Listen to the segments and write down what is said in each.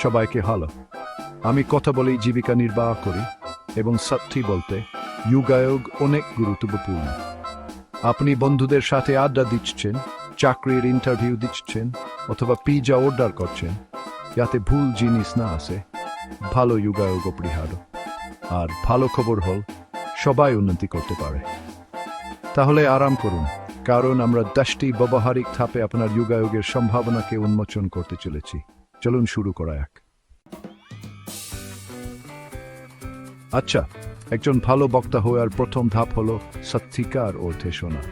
সবাইকে হ্যালো। আমি কথা বলেই জীবিকা নির্বাহ করি এবং সত্যি বলতে যোগাযোগ অনেক গুরুত্বপূর্ণ। আপনি বন্ধুদের সাথে আড্ডা দিচ্ছেন, চাকরির ইন্টারভিউ দিচ্ছেন অথবা পিজা অর্ডার করছেন, যাতে ভুল জিনিস না আসে। ভালো যোগাযোগ অপরিহার্য। আর ভালো খবর হল সবাই উন্নতি করতে পারে। তাহলে আরাম করুন, কারণ আমরা 10টি ব্যবহারিক ধাপে আপনার যোগাযোগের সম্ভাবনাকে উন্মোচন করতে চলেছি। চলুন শুরু করা যাক। আচ্ছা, একজন ভালো বক্তা হওয়ার প্রথম ধাপ হলো সত্যিকার অর্থে শোনা।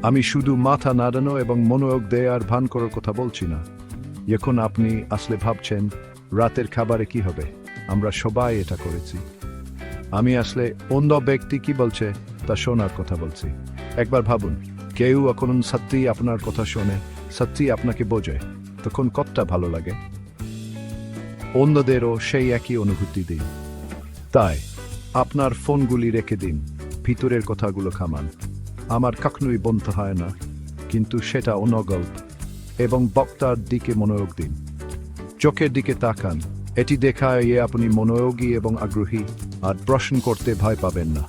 আমি শুধু মাথা নাড়ানো এবং মনোযোগ দেওয়ার ভান করার কথা বলছি না। এখন আপনি আসলে ভাবছেন রাতের খাবারে কি হবে, আমরা সবাই এটা করেছি। আমি আসলে অন্য ব্যক্তি কি বলছে তা শোনার কথা বলছি। একবার ভাবুন, কেউ এখন সত্যি আপনার কথা শোনে, সত্যি আপনাকে বোঝে, তখন কতটা ভালো লাগে। অন্যদেরও সেই একই অনুভূতি দিন। তাই আপনার ফোনগুলি রেখে দিন, ভিতরের কথাগুলো খামান। আমার কখনোই বলতে হয় না, কিন্তু সেটা অনগল্প। এবং বক্তার দিকে মনোযোগ দিন, চোখের দিকে তাকান। এটি দেখায় আপনি মনোযোগী এবং আগ্রহী, আর প্রশ্ন করতে ভয় পাবেন না।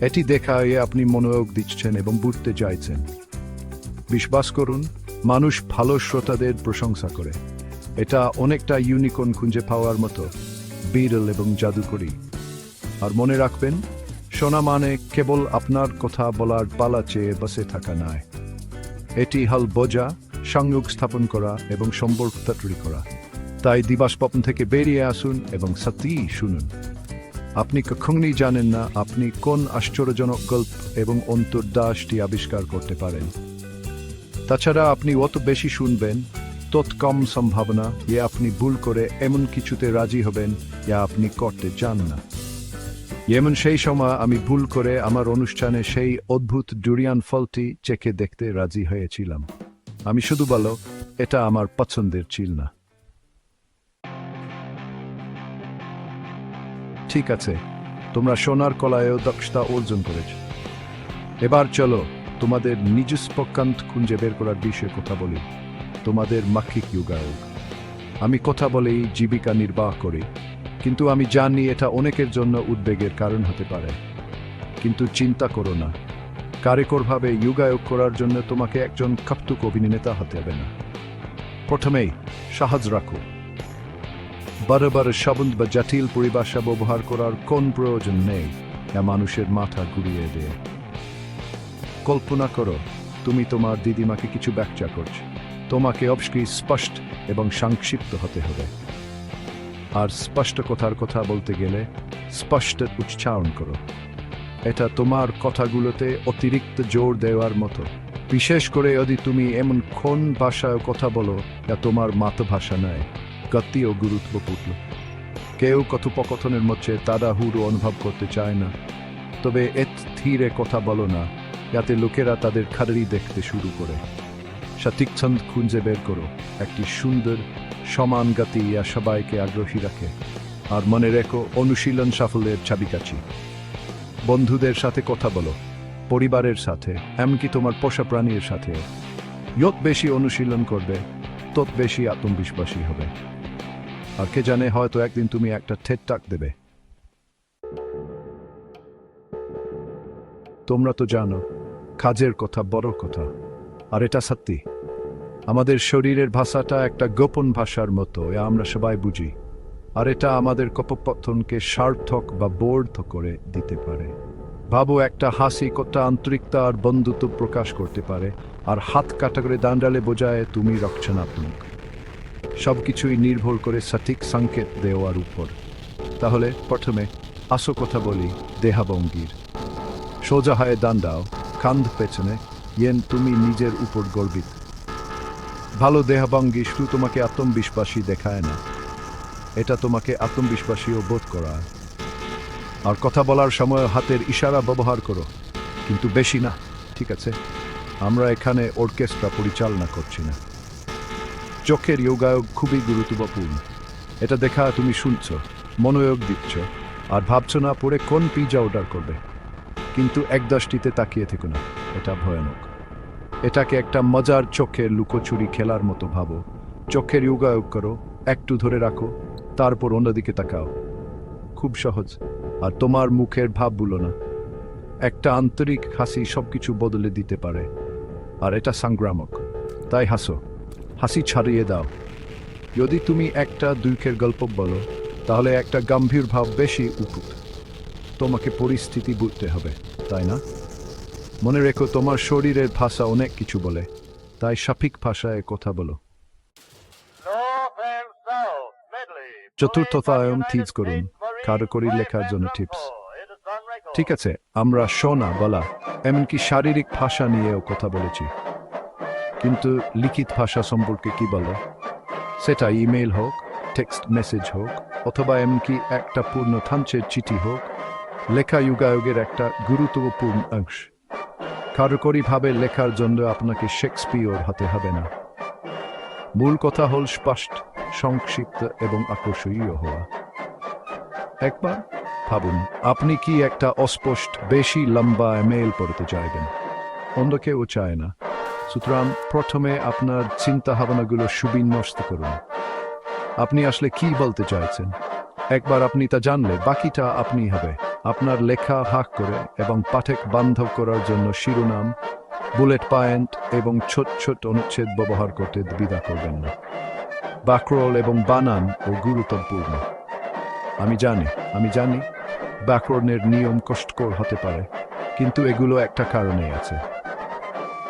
এটি দেখায় আপনি মনোযোগ দিচ্ছেন এবং বুঝতে চাইছেন। বিশ্বাস করুন, মানুষ ভালো শ্রোতাদের প্রশংসা করে। এটা অনেকটা ইউনিকর্ন খুঁজে পাওয়ার মতো, বিরল এবং জাদুকরী। আর মনে রাখবেন, শোনা মানে কেবল আপনার কথা বলার পালা চেয়ে বসে থাকা নয়। এটি হল বোঝা, সংযোগ স্থাপন করা এবং সম্পর্ক তৈরি করা। তাই দিবাস্বপ্ন থেকে বেরিয়ে আসুন এবং সত্যিই শুনুন। আপনি কখনোই জানেন না আপনি কোন আশ্চর্যজনক গল্প এবং অন্তর্দৃষ্টি আবিষ্কার করতে পারেন। তাছাড়া আপনি অত বেশি শুনবেন, তত কম সম্ভাবনা যে আপনি ভুল করে এমন কিছুতে রাজি হবেন যা আপনি করতে চান না। যেমন সেই সময় আমি ভুল করে আমার অনুষ্ঠানে সেই অদ্ভুত ডুরিয়ান ফলটি চেখে দেখতে রাজি হয়েছিলাম। আমি শুধু বলো, এটা আমার পছন্দের ছিল না। ঠিক আছে, তোমরা শোনার কলায়ও দক্ষতা অর্জন করেছ। এবার চলো তোমাদের নিজস্ব পক্ষান্ত খুঁজে বের করার বিষয়ে কথা বলি, তোমাদের মাক্ষিক যোগাযোগ। আমি কথা বলেই জীবিকা নির্বাহ করি, কিন্তু আমি জানি এটা অনেকের জন্য উদ্বেগের কারণ হতে পারে। কিন্তু চিন্তা করো না, কারিগরভাবে যোগাযোগ করার জন্য তোমাকে একজন কাপ্তুক অভিনেতা হতে হবে না। প্রথমেই সহজ রাখো। বড় বড় শব্দ বা জটিল পরিভাষা ব্যবহার করার কোন প্রয়োজন নেই, যা মানুষের মাথা ঘুরিয়ে দেয়। কল্পনা করো, তুমি তোমার দিদিমাকে কিছু ব্যাখ্যা করছো। তোমাকে অবশ্যই স্পষ্ট এবং সংক্ষিপ্ত হতে হবে। আর স্পষ্ট কথার কথা বলতে গেলে স্পষ্ট উচ্চারণ করো। এটা তোমার কথাগুলোতে অতিরিক্ত জোর দেওয়ার মতো, বিশেষ করে যদি তুমি এমন কোন ভাষায় কথা বলো যা তোমার মাতৃভাষা নয়। গতিও গুরুত্বপূর্ণ। কেউ কথোপকথনের মধ্যে তাড়াহুড়ো অনুভব করতে চায় না, তবে এত ধীরে কথা বলো না যাতে লোকেরা তাদের খাড়ি দেখতে শুরু করে। সঠিক ছন্দ খুঁজে বের করো, একটি সুন্দর সমান গতি যা সবাইকে আগ্রহী রাখে। আর মনে রেখো, অনুশীলন সাফল্যের চাবিকাঠি। বন্ধুদের সাথে কথা বলো, পরিবারের সাথে, এমনকি তোমার পোষা প্রাণীর সাথেও। যত বেশি অনুশীলন করবে, তত বেশি আত্মবিশ্বাসী হবে। আর কে জানে, হয়তো একদিন তুমি একটা ঠেট টাক দেবে। তোমরা তো জানো, কাজের কথা বড় কথা। আর এটা সত্যি। আমাদের শরীরের ভাষাটা একটা গোপন ভাষার মতো, আমরা সবাই বুঝি। আর এটা আমাদের কথোপকথনকে সার্থক বা বর্ধ করে দিতে পারে। ভাবো, একটা হাসি কত আন্তরিকতা আর বন্ধুত্ব প্রকাশ করতে পারে, আর হাত কাটা করে দাঁড়ালে বোঝায় তুমি রক্ষণাত্মক। সবকিছুই নির্ভর করে সঠিক সংকেত দেওয়ার উপর। তাহলে প্রথমে আসো কথা বলি দেহভঙ্গির। সোজা হয়ে দাঁড়াও, কাঁধ পেছনে, তুমি নিজের উপর গর্বিত। ভালো দেহভঙ্গি শুধু তোমাকে আত্মবিশ্বাসী দেখায় না, এটা তোমাকে আত্মবিশ্বাসীও বোধ করায়। আর কথা বলার সময় হাতের ইশারা ব্যবহার করো, কিন্তু বেশি না, ঠিক আছে? আমরা এখানে অর্কেস্ট্রা পরিচালনা করছি না। চোখের যোগাযোগ খুবই গুরুত্বপূর্ণ। এটা দেখা তুমি শুনছো, মনোযোগ দিচ্ছ, আর ভাবছো না পরে কোন পিজা অর্ডার করবে। কিন্তু একদৃষ্টিতে তাকিয়ে থেকো না, এটা ভয়ানক। এটাকে একটা মজার চোখের লুকোচুরি খেলার মতো ভাবো। চোখের যোগাযোগ করো, একটু ধরে রাখো, তারপর অন্যদিকে তাকাও। খুব সহজ। আর তোমার মুখের ভাব ভুলো না। একটা আন্তরিক হাসি সবকিছু বদলে দিতে পারে। আর এটা সংক্রামক। তাই হাসো, হাসি ছাড়িয়ে দাও। যদি তুমি একটা দুঃখের গল্প বলো, তাহলে একটা গম্ভীর ভাব বেশি উপযুক্ত। তোমাকে পরিস্থিতি বুঝতে হবে, তাই না? মনে রেখো, তোমার শরীরের ভাষা অনেক কিছু বলে, তাই সঠিক ভাষায় কথা বলো। চতুর্থতায়ম টিজ করুন, কারিগরি লেখার জন্য টিপস। ঠিক আছে, আমরা শোনা, বলা, এমনকি শারীরিক ভাষা নিয়েও কথা বলেছি। কিন্তু লিখিত ভাষা সম্পর্কে কি বলো? সেটা ইমেল হোক, টেক্সট মেসেজ হোক, অথবা এমনকি একটা পূর্ণ থাঞ্চের চিঠি হোক, লেখা যোগাযোগের একটা গুরুত্বপূর্ণ অংশ। কারিগরিভাবে লেখার জন্য আপনাকে শেক্সপিয়র হতে হবে না। মূল কথা হল স্পষ্ট, সংক্ষিপ্ত এবং আকর্ষণীয় হওয়া। একবার ভাবুন, আপনি কি একটা অস্পষ্ট, বেশি লম্বা ইমেল পড়তে চাইবেন? অন্য কেউ চায় না। সুতরাং প্রথমে আপনার চিন্তা ভাবনাগুলো সুবিন্যস্ত করুন। আপনি আসলে কি বলতে চাইছেন? একবার আপনি তা জানলে, বাকিটা আপনি হবে। আপনার লেখা হাক করে এবং পাঠক বান্ধব করার জন্য শিরোনাম, বুলেট পয়েন্ট এবং ছোট ছোট অনুচ্ছেদ ব্যবহার করতে দ্বিধা করবেন না। ব্যাকরণ এবং বানান ও গুরুত্বপূর্ণ। আমি জানি ব্যাকরণের নিয়ম কষ্টকর হতে পারে, কিন্তু এগুলো একটা কারণে আছে।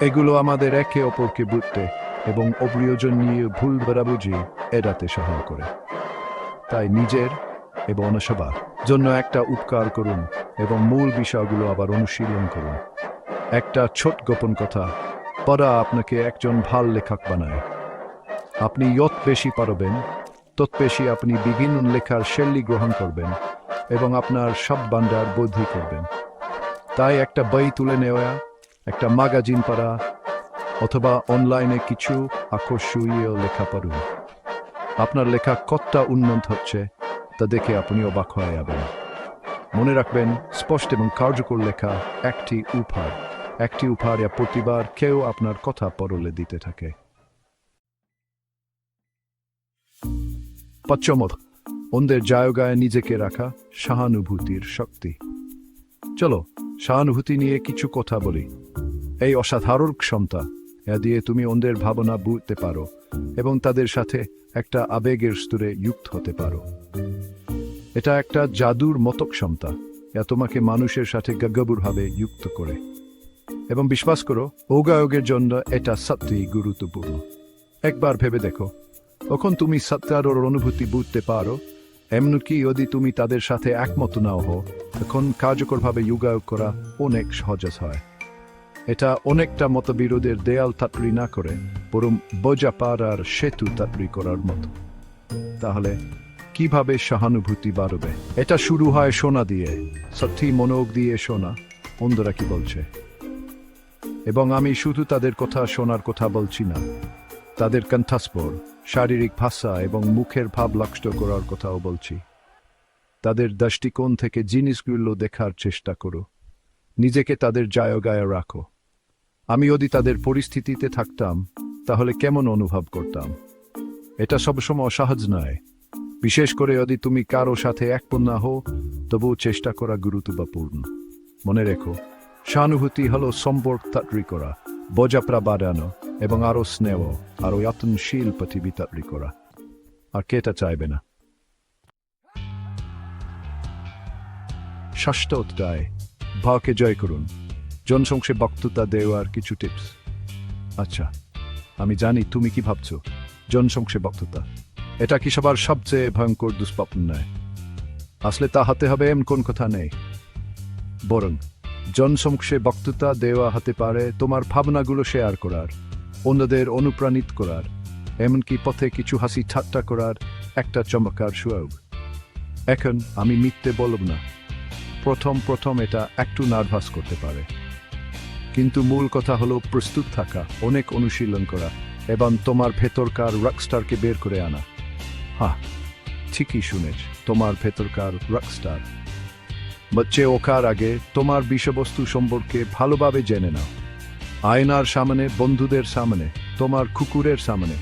এগুলো আমাদের একে অপরকে বুঝতে এবং অপ্রয়োজনীয় ভুল বোঝাবুঝি এড়াতে সহায় করে। তাই নিজের এবং সবার জন্য একটা উপকার করুন এবং মূল বিষয়গুলো আবার অনুশীলন করুন। একটা ছোট গোপন কথা, পড়া আপনাকে একজন ভাল লেখক বানায়। আপনি যত বেশি পারবেন, তত বেশি আপনি বিভিন্ন লেখার শৈলী গ্রহণ করবেন এবং আপনার শব্দভান্ডার বৃদ্ধি করবেন। তাই একটা বই তুলে নেওয়া, একটা ম্যাগাজিন পড়া, অথবা অনলাইনে কিছু আকর্ষণীয় লেখা পড়ুন। আপনার লেখা কতটা উন্নত হচ্ছে তা দেখে আপনি অবাক হয়ে যাবেন। মনে রাখবেন, স্পষ্ট এবং কার্যকর লেখা একটি উপহার যা প্রতিবার কেউ আপনার কথা পড়লে দিতে থাকে। পঞ্চমত, অন্যের জায়গায় নিজেকে রাখা, সহানুভূতির শক্তি। চলো সহানুভূতি নিয়ে কিছু কথা বলি। এই অসাধারণ ক্ষমতা, এ দিয়ে তুমি অন্যের ভাবনা বুঝতে পারো এবং তাদের সাথে একটা আবেগের স্তরে যুক্ত হতে পারো। এটা একটা জাদুর মতো ক্ষমতা, যা তোমাকে মানুষের সাথে গভীরভাবে যুক্ত করে। এবং বিশ্বাস করো, যোগাযোগের জন্য এটা সত্যিই গুরুত্বপূর্ণ। একবার ভেবে দেখো, তখন তুমি সত্যার অনুভূতি বুঝতে পারো, এমনকি যদি তুমি তাদের সাথে একমত নাও হও, তখন কার্যকরভাবে যোগাযোগ করা অনেক সহজ হয়। এটা অনেকটা মতবিরোধের দেয়াল তৈরি না করে, বরং বোঝাপড়ার সেতু তৈরি করার মতো। তাহলে কিভাবে সহানুভূতি বাড়বে? এটা শুরু হয় শোনা দিয়ে। সত্যি মনোযোগ দিয়ে শোনা, অন্যরা কি বলছে। এবং আমি শুধু তাদের কথা শোনার কথা বলছি না, তাদের কণ্ঠস্বর, শারীরিক ভাষা এবং মুখের ভাব লক্ষ্য করার কথাও বলছি। তাদের দৃষ্টিকোণ থেকে জিনিসগুলো দেখার চেষ্টা করো। নিজেকে তাদের জায়গায় রাখো। আমি যদি তাদের পরিস্থিতিতে থাকতাম, তাহলে কেমন অনুভব করতাম? এটা সবসময় সহজ নয়, বিশেষ করে যদি তুমি কারো সাথে একমত না হও, তবুও চেষ্টা করা গুরুত্বপূর্ণ। মনে রেখো, সহানুভূতি হলো সম্পর্ক তৈরি করা, বোঝাপড়া বাড়ানো এবং আরো স্নেহ, আরো যত্নশীল পৃথিবী তৈরি করা। আর কেটা চাইবে না? ষষ্ঠ অধ্যায়, ভাবকে জয় করুন, জনসংখ্যে বক্তৃতা দেওয়ার কিছু টিপস। আচ্ছা, আমি জানি তুমি কি ভাবছো, জনসংখ্যে বক্তৃতা এটা কি সবার সবচেয়ে ভয়ঙ্কর দুষ্প্রাপ্য নয়? আসলে তা হতে হবে এমন কোন কথা নেই। বরং জনসংখ্যে বক্তৃতা দেওয়া হতে পারে তোমার ভাবনাগুলো শেয়ার করার, অন্যদের অনুপ্রাণিত করার, এমনকি পথে কিছু হাসি ঠাট্টা করার একটা চমৎকার সুযোগ। এখন আমি মিথ্যে বলব না, প্রথম এটা একটু নার্ভাস করতে পারে, কিন্তু মূল কথা হলো প্রস্তুত থাকা, অনেক অনুশীলন করা এবং তোমার ভেতরকার রকস্টারকে বের করে আনা। হ্যাঁ, ঠিকই শুনেছ, তোমার ভেতরকার রকস্টার। বাচ্চে ওকার আগে তোমার বিষয়বস্তু সম্পর্কে ভালোভাবে জেনে নাও। আয়নার সামনে, বন্ধুদের সামনে, তোমার কুকুরের সামনে,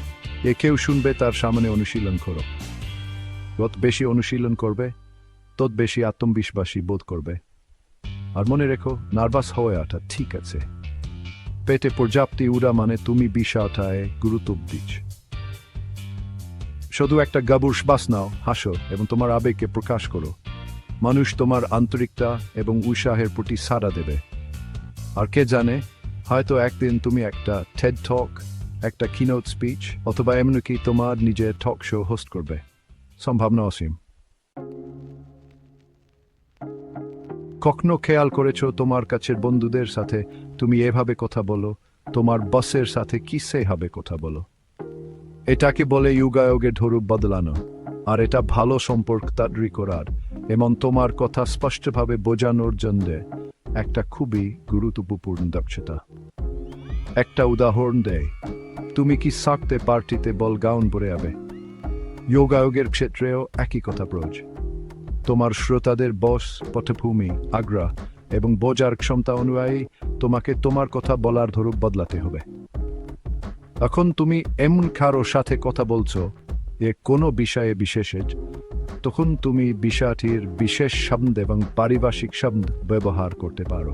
এ কেউ শুনবে তার সামনে অনুশীলন করো। যত বেশি অনুশীলন করবে তত বেশি আত্মবিশ্বাসী বোধ করবে। আর মনে রেখো, নার্ভাস হওয়াটা ঠিক আছে। পেটে পর্যাপ্তি উড়া মানে তুমি বিষয়টায় গুরুত্ব দিচ্ছ। শুধু একটা গাবুর শ্বাস নাও, হাসো এবং তোমার আবেগকে প্রকাশ করো। মানুষ তোমার আন্তরিকতা এবং উৎসাহের প্রতি সাড়া দেবে। আর কে জানে, হয়তো একদিন তুমি একটা টেড টক, একটা কিনোট স্পিচ অথবা এমনকি তোমার নিজের টক শো হোস্ট করবে। সম্ভাবনা অসীম। কখনো খেয়াল করেছো তোমার কাছের বন্ধুদের সাথে তুমি এভাবে কথা বলো, তোমার বসের সাথে কি সেভাবে কথা বলো? এটাকে বলে যোগাযোগের ধরু বদলানো। আর এটা ভালো সম্পর্ক তৈরি করার এবং তোমার কথা স্পষ্টভাবে বোঝানোর জন্য একটা খুবই গুরুত্বপূর্ণ দক্ষতা। একটা উদাহরণ দেয়, তুমি কি সাকতে পার্টিতে বল গাউন পরে যাবে? যোগাযোগের ক্ষেত্রেও একই কথা প্রয়োজন। তোমার শ্রোতাদের বস, পটভূমি, আগ্রহ এবং বোঝার ক্ষমতা অনুযায়ী তোমাকে তোমার কথা বলার ধরু বদলাতে হবে। এখন তুমি এমন কারোর সাথে কথা বলছো যে কোনো বিষয়ে বিশেষজ্ঞ, তখন তুমি বিষয়টির বিশেষ শব্দ এবং পারিভাষিক শব্দ ব্যবহার করতে পারো।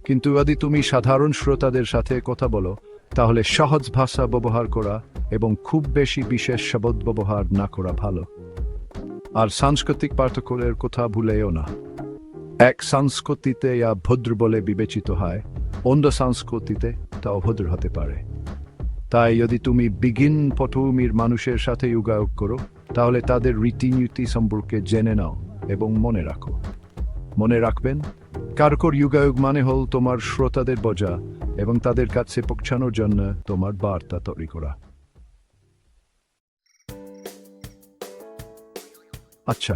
কিন্তু যদি তুমি সাধারণ শ্রোতাদের সাথে কথা বলো, তাহলে সহজ ভাষা ব্যবহার করা এবং খুব বেশি বিশেষ শব্দ ব্যবহার না করা ভালো। আর সাংস্কৃতিক পার্থক্যের কথা ভুলেও না। এক সংস্কৃতিতে ইয়া ভদ্র বলে বিবেচিত হয়, অন্য সংস্কৃতিতে তা অভদ্র হতে পারে। তাই যদি তুমি বিগিন পটভূমির মানুষের সাথে যোগাযোগ করো, তাহলে তাদের রীতিনীতি সম্পর্কে জেনে নাও এবং মনে রাখো। মনে রাখবেন, কার্যকর যোগাযোগ মানে হল তোমার শ্রোতাদের বোঝা এবং তাদের কাছে পৌঁছানোর জন্য তোমার বার্তা তৈরি করা। আচ্ছা,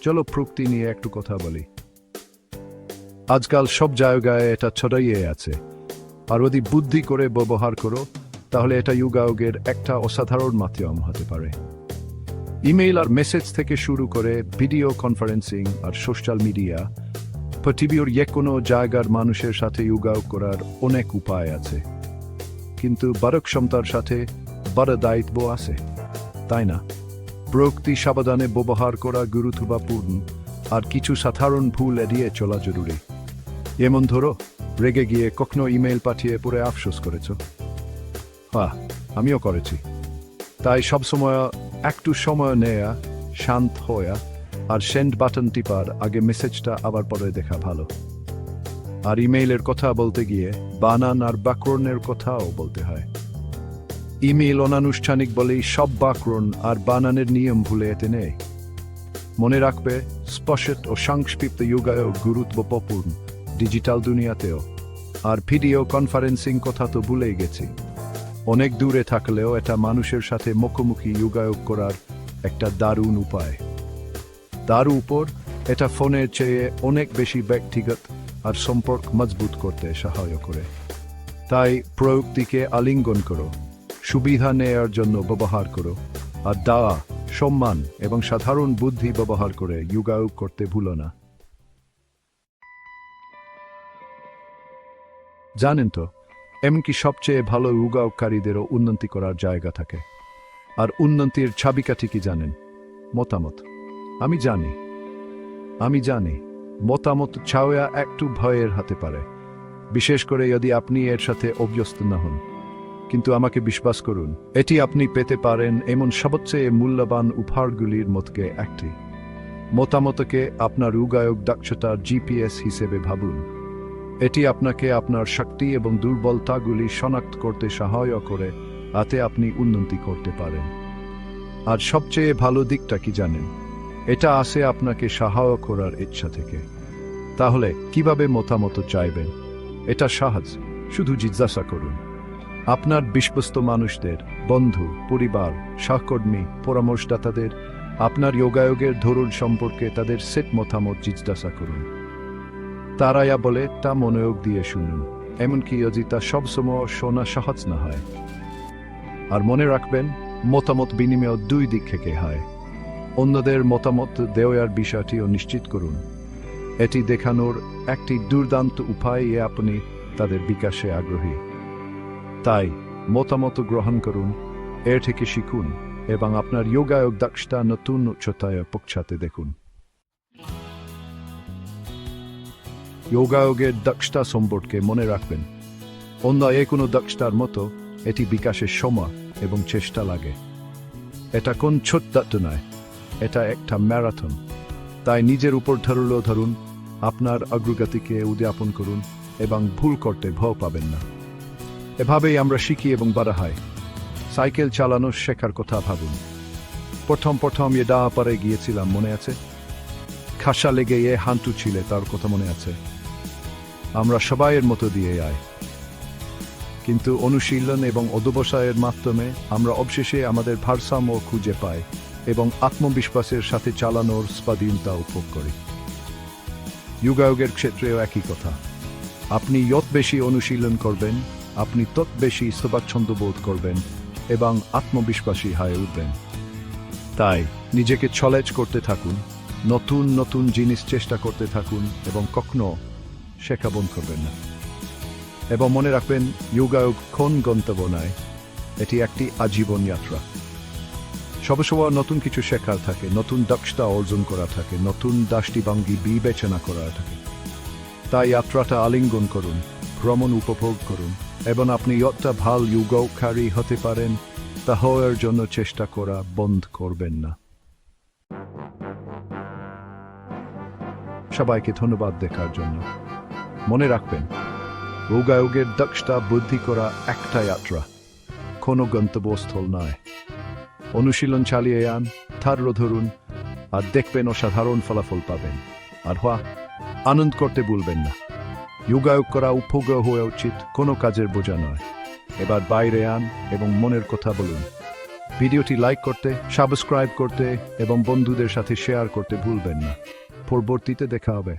চলো প্রযুক্তি নিয়ে একটু কথা বলি। আজকাল সব জায়গায় এটা ছড়িয়ে আছে। আর যদি বুদ্ধি করে ব্যবহার করো, তাহলে এটা যোগাযোগের একটা অসাধারণ মাধ্যম হতে পারে। ইমেইল আর মেসেজ থেকে শুরু করে ভিডিও কনফারেন্সিং আর সোশ্যাল মিডিয়া, পৃথিবীর যে কোনো জায়গার মানুষের সাথে যোগাযোগ করার অনেক উপায় আছে। কিন্তু বড় ক্ষমতার সাথে বড় দায়িত্ব আছে, তাই না? প্রযুক্তি সাবধানে ব্যবহার করা গুরুত্বপূর্ণ, আর কিছু সাধারণ ভুল এড়িয়ে চলা জরুরি। যেমন ধরো, রেগে গিয়ে কখনো ইমেইল পাঠিয়ে পরে আফসোস করেছ। হ্যাঁ, আমিও করেছি। তাই সবসময় একটু সময় নেয়া, শান্ত হওয়া আর সেন্ড বাটন টিপার আগে মেসেজটা আবার পরে দেখা ভালো। আর ইমেইলের কথা বলতে গিয়ে বানান আর ব্যাকরণের কথাও বলতে হয়। ইমেইল অনানুষ্ঠানিক বলেই সব ব্যাকরণ আর বানানের নিয়ম ভুলে যেতে নেই। মনে রাখবে, স্পষ্ট ও সংক্ষিপ্ত যোগাযোগ গুরুত্বপূর্ণ ডিজিটাল দুনিয়াতেও। আর ভিডিও কনফারেন্সিং কথা তো ভুলেই গেছি। অনেক দূরে থাকলেও এটা মানুষের সাথে মুখোমুখি যোগাযোগ করার একটা দারুণ উপায়। তার উপর এটা ফোনের চেয়ে অনেক বেশি ব্যক্তিগত আর সম্পর্ক মজবুত করতে সাহায্য করে। তাই প্রযুক্তিকে আলিঙ্গন করো, সুবিধা নেয়ার জন্য ব্যবহার করো, আর দয়া, সম্মান এবং সাধারণ বুদ্ধি ব্যবহার করে যোগাযোগ করতে ভুলো না। জানেন তো, এমনকি সবচেয়ে ভালো যোগাযোগকারীদেরও উন্নতি করার জায়গা থাকে। আর উন্নতির চাবিকাঠি কি জানেন? মতামত। আমি জানি মতামত চাওয়া একটু ভয়ের হতে পারে, বিশেষ করে যদি আপনি এর সাথে অভ্যস্ত না হন। কিন্তু আমাকে বিশ্বাস করুন, এটি আপনি পেতে পারেন এমন সবচেয়ে মূল্যবান উপহারগুলির মধ্যে একটি। মতামতকে আপনার যোগাযোগ দক্ষতার জিপিএস হিসেবে ভাবুন। এটি আপনাকে আপনার শক্তি এবং দুর্বলতাগুলি শনাক্ত করতে সাহায্য করে, যাতে আপনি উন্নতি করতে পারেন। আর সবচেয়ে ভালো দিকটা কি জানেন? এটা আসে আপনাকে সাহায্য করার ইচ্ছা থেকে। তাহলে কিভাবে মতামত চাইবেন? এটা সহজ, শুধু জিজ্ঞাসা করুন। আপনার বিশ্বস্ত মানুষদের, বন্ধু, পরিবার, সহকর্মী, পরামর্শদাতাদের আপনার যোগাযোগের ধরন সম্পর্কে তাদের সেট মতামত জিজ্ঞাসা করুন। তারা যা বলে তা মনোযোগ দিয়ে শুনুন, এমনকি যদি তা সবসময় শোনা সহজ না হয়। আর মনে রাখবেন, মতামত বিনিময় দুই দিক থেকে হয়। অন্যদের মতামত দেওয়ার বিষয়টিও নিশ্চিত করুন। এটি দেখানোর একটি দুর্দান্ত উপায় যে আপনি তাদের বিকাশে আগ্রহী। তাই মতামত গ্রহণ করুন এর থেকে শিখুন এবং আপনার যোগাযোগ দক্ষতা নতুন উচ্চতায় পৌঁছাতে দেখুন। যোগাযোগের দক্ষতা সম্পর্কে মনে রাখবেন, অন্য যে কোনো দক্ষতার মতো এটি বিকাশের সময় এবং চেষ্টা লাগে। এটা কোন ছোট্ট নয়, এটা একটা ম্যারাথন। তাই নিজের উপর ধরুন, আপনার অগ্রগতিকে উদ্যাপন করুন এবং ভুল করতে ভয় পাবেন না। এভাবেই আমরা শিখি এবং বড় হয়। সাইকেল চালানো শেখার কথা ভাবুন। প্রথম পারে গিয়েছিলাম, মনে আছে? খাসা লেগে হাঁটু ছিলে, তার কথা মনে আছে? আমরা সবাইয়ের মতো দিয়ে আয়, কিন্তু অনুশীলন এবং অধ্যবসায়ের মাধ্যমে আমরা অবশেষে আমাদের ভারসাম্য খুঁজে পাই এবং আত্মবিশ্বাসের সাথে চালানোর স্বাধীনতা উপভোগ করি। যোগাযোগের ক্ষেত্রেও একই কথা। আপনি যত বেশি অনুশীলন করবেন, আপনি তত বেশি স্বাচ্ছন্দ্য বোধ করবেন এবং আত্মবিশ্বাসী হয়ে উঠবেন। তাই নিজেকে চ্যালেঞ্জ করতে থাকুন, নতুন নতুন জিনিস চেষ্টা করতে থাকুন এবং কখনো শেখা বন্ধ করবেন না। এবং মনে রাখবেন, যোগাযোগ কোন গন্তব্য নয়, এটি একটি আজীবন যাত্রা। সবসময় নতুন কিছু শেখার থাকে, নতুন দক্ষতা অর্জন করা থাকে, নতুন দৃষ্টিভঙ্গি বিবেচনা করা থাকে। তাই যাত্রাটা আলিঙ্গন করুন, ভ্রমণ উপভোগ করুন এবং আপনি যতটা ভালো যোগাযোগকারী হতে পারেন তা হওয়ার জন্য চেষ্টা করা বন্ধ করবেন না। সবাইকে ধন্যবাদ দেখার জন্য। মনে রাখবেন, যোগাযোগের দক্ষতা বৃদ্ধি করা একটা যাত্রা, কোনো গন্তব্যস্থল নয়। অনুশীলন চালিয়ে যান, ধৈর্য ধরুন, আর দেখবেন অসাধারণ ফলাফল পাবেন। আর আনন্দ করতে ভুলবেন না। যোগাযোগ করা উপগ্রহ হওয়া উচিত, কোনো কাজের বোঝা নয়। এবার বাইরে আন এবং মনের কথা বলুন। ভিডিওটি লাইক করতে, সাবস্ক্রাইব করতে এবং বন্ধুদের সাথে শেয়ার করতে ভুলবেন না। পরবর্তীতে দেখা হবে।